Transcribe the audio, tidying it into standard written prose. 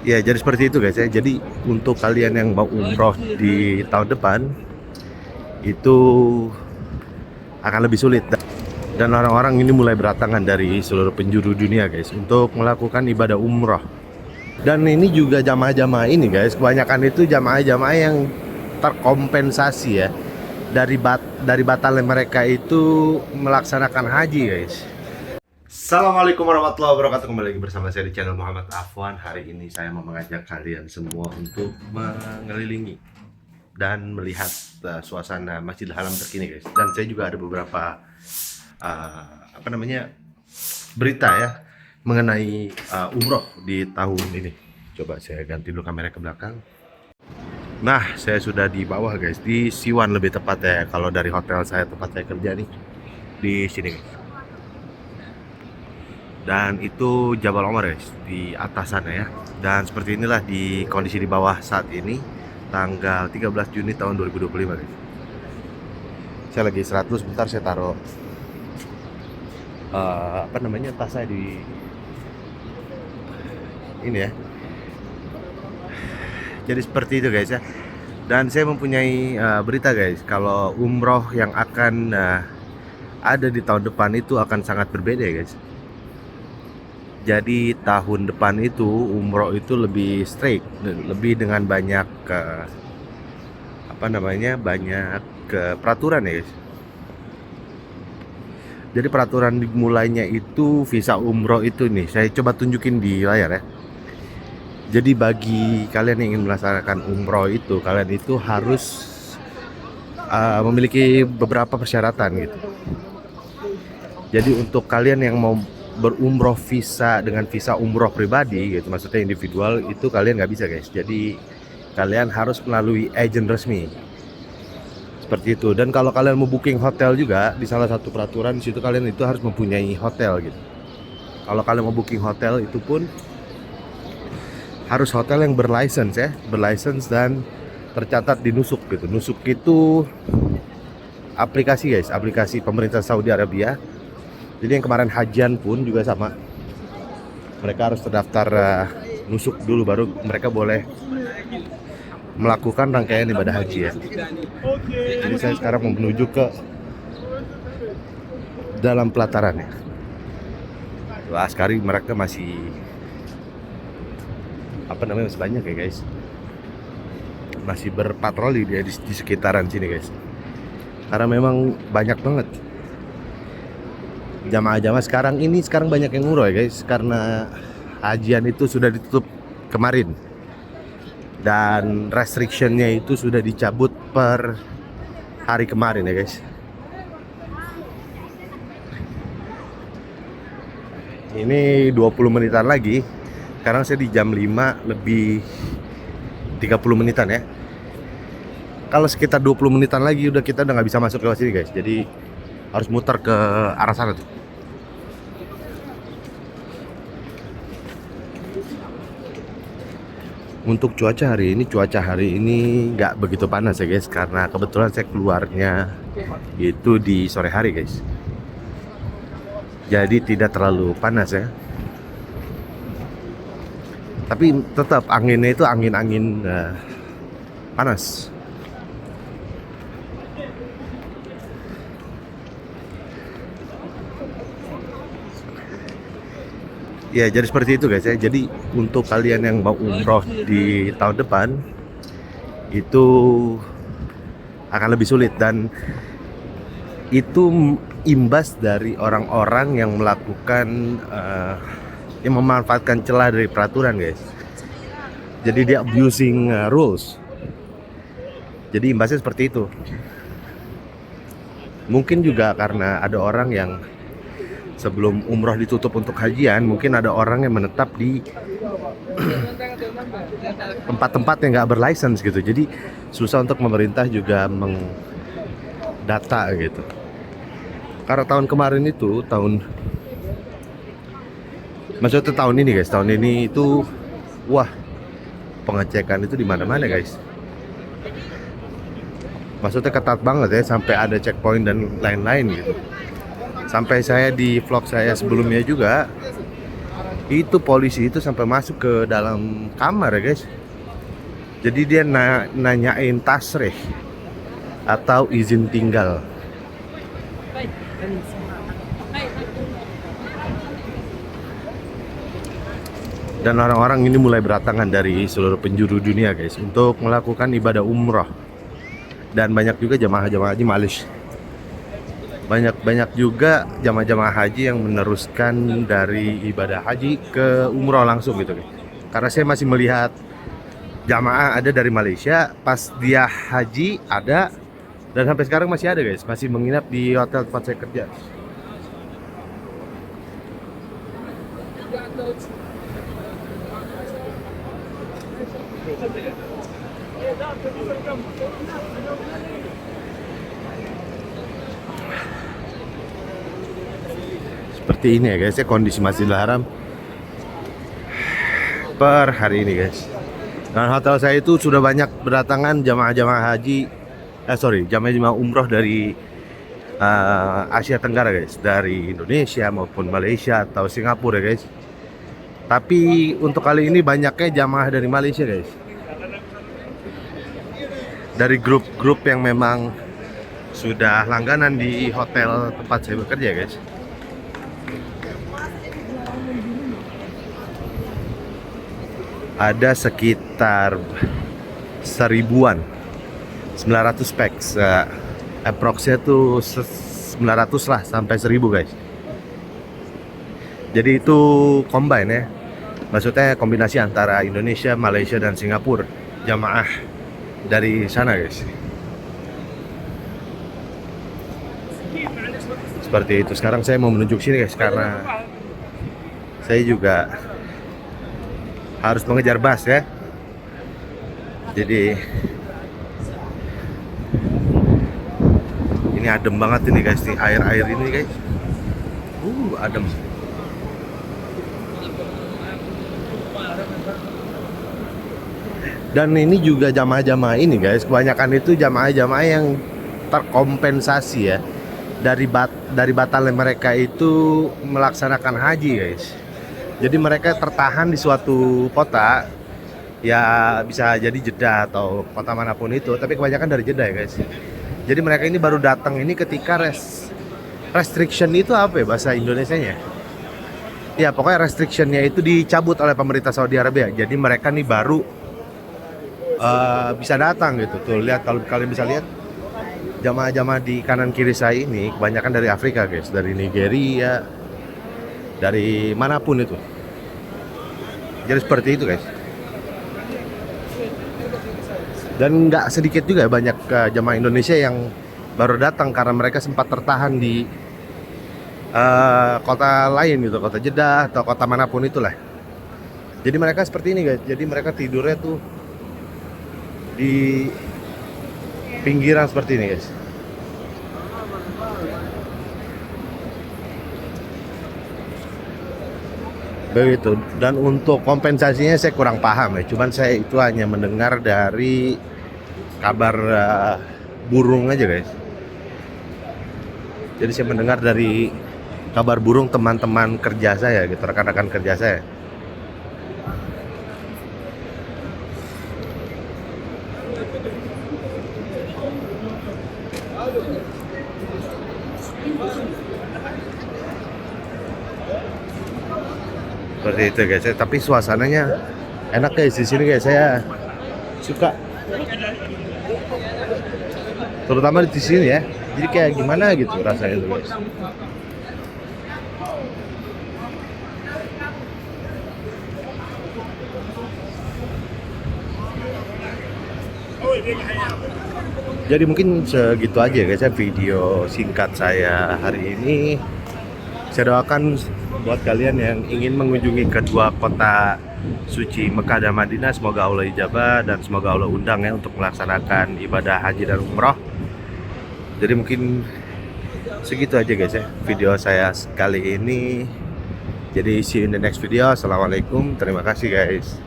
Ya, jadi seperti itu guys ya. Jadi untuk kalian yang mau umroh di tahun depan itu akan lebih sulit dan orang-orang ini mulai berdatangan dari seluruh penjuru dunia guys untuk melakukan ibadah umroh. Dan ini juga jamaah-jamaah ini guys, kebanyakan itu jamaah-jamaah yang terkompensasi ya dari batalnya mereka itu melaksanakan haji guys. Assalamualaikum warahmatullahi wabarakatuh. Kembali lagi bersama saya di channel Muhammad Afwan. Hari ini saya mau mengajak kalian semua untuk mengelilingi dan melihat suasana Masjidil Haram terkini guys. Dan saya juga ada beberapa berita ya mengenai umroh di tahun ini. Coba saya ganti dulu kamera ke belakang. Nah, saya sudah di bawah guys, di Siwan lebih tepat ya. Kalau dari hotel saya tempat saya kerja nih di sini guys. Dan itu Jabal Omar guys, di atas sana ya. Dan seperti inilah di kondisi di bawah saat ini, tanggal 13 Juni tahun 2025 guys. Saya lagi 100, bentar saya taruh tas saya di ini ya. Jadi seperti itu guys ya. Dan saya mempunyai berita guys, kalau umroh yang akan ada di tahun depan itu akan sangat berbeda guys. Jadi tahun depan itu umroh itu lebih strict, lebih dengan banyak peraturan ya guys. Jadi peraturan dimulainya itu visa umroh itu nih, saya coba tunjukin di layar ya. Jadi bagi kalian yang ingin melaksanakan umroh itu, kalian itu harus memiliki beberapa persyaratan gitu. Jadi untuk kalian yang mau berumroh dengan visa umroh pribadi gitu, maksudnya individual, itu kalian nggak bisa guys. Jadi kalian harus melalui agen resmi seperti itu. Dan kalau kalian mau booking hotel juga, di salah satu peraturan di situ kalian itu harus mempunyai hotel gitu. Kalau kalian mau booking hotel itu pun harus hotel yang berlicense ya, berlicense dan tercatat di Nusuk gitu. Nusuk itu aplikasi guys, aplikasi pemerintah Saudi Arabia. Jadi yang kemarin hajian pun juga sama, mereka harus terdaftar Nusuk dulu, baru mereka boleh melakukan rangkaian ibadah haji ya. Jadi saya sekarang mau menuju ke dalam pelataran ya. Wah, sekarang mereka masih masih banyak ya guys, masih berpatroli dia di sekitaran sini guys, karena memang banyak banget jamaah-jamaah sekarang banyak yang umroh ya guys, karena hajian itu sudah ditutup kemarin dan restrictionnya itu sudah dicabut per hari kemarin ya guys. Ini 20 menitan lagi. Sekarang saya di jam 5 lebih 30 menitan ya. Kalau sekitar 20 menitan lagi kita udah nggak bisa masuk ke sini guys. Jadi harus muter ke arah sana tuh. Untuk cuaca hari ini nggak begitu panas ya guys, karena kebetulan saya keluarnya itu di sore hari guys. Jadi tidak terlalu panas ya. Tapi tetap anginnya itu angin panas. Ya, jadi seperti itu guys ya. Jadi untuk kalian yang mau umroh di tahun depan itu akan lebih sulit, dan itu imbas dari orang-orang yang melakukan yang memanfaatkan celah dari peraturan guys. Jadi dia abusing rules. Jadi imbasnya seperti itu. Mungkin juga karena ada orang yang sebelum umroh ditutup untuk hajian, mungkin ada orang yang menetap di tempat-tempat yang nggak berlicense gitu. Jadi susah untuk pemerintah juga mengdata gitu. Karena tahun kemarin itu maksudnya tahun ini guys, tahun ini itu wah, pengecekan itu di mana-mana guys. Maksudnya ketat banget ya, sampai ada checkpoint dan lain-lain gitu. Sampai saya di vlog saya sebelumnya juga Itu polisi itu sampai masuk ke dalam kamar ya guys. Jadi dia nanyain tasrih atau izin tinggal. Dan orang-orang ini mulai berdatangan dari seluruh penjuru dunia guys untuk melakukan ibadah umroh. Dan banyak juga jamaah-jamaah haji Malaysia. Banyak juga jamaah-jamaah haji yang meneruskan dari ibadah haji ke umroh langsung gitu guys. Karena saya masih melihat jamaah ada dari Malaysia, pas dia haji ada, dan sampai sekarang masih ada guys, masih menginap di hotel tempat saya kerja. Seperti ini ya guys ya kondisi Masjidil Haram per hari ini guys. Dan hotel saya itu sudah banyak berdatangan jamaah-jamaah haji, jamaah-jamaah umroh dari Asia Tenggara guys, dari Indonesia maupun Malaysia atau Singapura ya guys. Tapi untuk kali ini banyaknya jamaah dari Malaysia guys. Dari grup-grup yang memang sudah langganan di hotel tempat saya bekerja guys. Ada sekitar 1000-an, 900 packs, approxnya tuh 900 lah sampai 1000 guys. Jadi itu combine ya, maksudnya kombinasi antara Indonesia, Malaysia dan Singapura jamaah dari sana guys. Seperti itu. Sekarang saya mau menuju sini guys karena saya juga harus mengejar bus ya. Jadi ini adem banget ini guys, nih air ini guys. Adem. Dan ini juga jamaah-jamaah ini guys, kebanyakan itu jamaah-jamaah yang terkompensasi ya dari batalnya mereka itu melaksanakan haji guys. Jadi mereka tertahan di suatu kota, ya bisa jadi Jeddah atau kota manapun itu, tapi kebanyakan dari Jeddah ya guys. Jadi mereka ini baru datang ini ketika restriction itu apa ya bahasa Indonesianya? Ya pokoknya restrictionnya itu dicabut oleh pemerintah Saudi Arabia. Jadi mereka nih baru bisa datang gitu. Tuh lihat, kalau kalian bisa lihat jamaah-jamaah di kanan kiri saya ini kebanyakan dari Afrika guys, dari Nigeria, dari manapun itu. Jadi seperti itu guys. Dan nggak sedikit juga banyak jamaah Indonesia yang baru datang karena mereka sempat tertahan di kota lain gitu, kota Jeddah atau kota manapun itulah. Jadi mereka seperti ini guys. Jadi mereka tidurnya tuh di pinggiran seperti ini guys. Begitu. Dan untuk kompensasinya saya kurang paham ya. Cuman saya itu hanya mendengar dari kabar burung aja guys. Jadi saya mendengar dari kabar burung teman-teman kerja saya gitu, rekan-rekan kerja saya. Seperti itu guys. Tapi suasananya enak guys di sini guys. Saya suka. Terutama di sini ya. Jadi kayak gimana gitu rasanya tuh guys. Jadi mungkin segitu aja guys ya video singkat saya hari ini. Saya doakan buat kalian yang ingin mengunjungi kedua kota suci Mekah dan Madinah, semoga Allah ijabah dan semoga Allah undang ya untuk melaksanakan ibadah haji dan umroh. Jadi mungkin segitu aja guys ya video saya kali ini. Jadi see you in the next video. Assalamualaikum, terima kasih guys.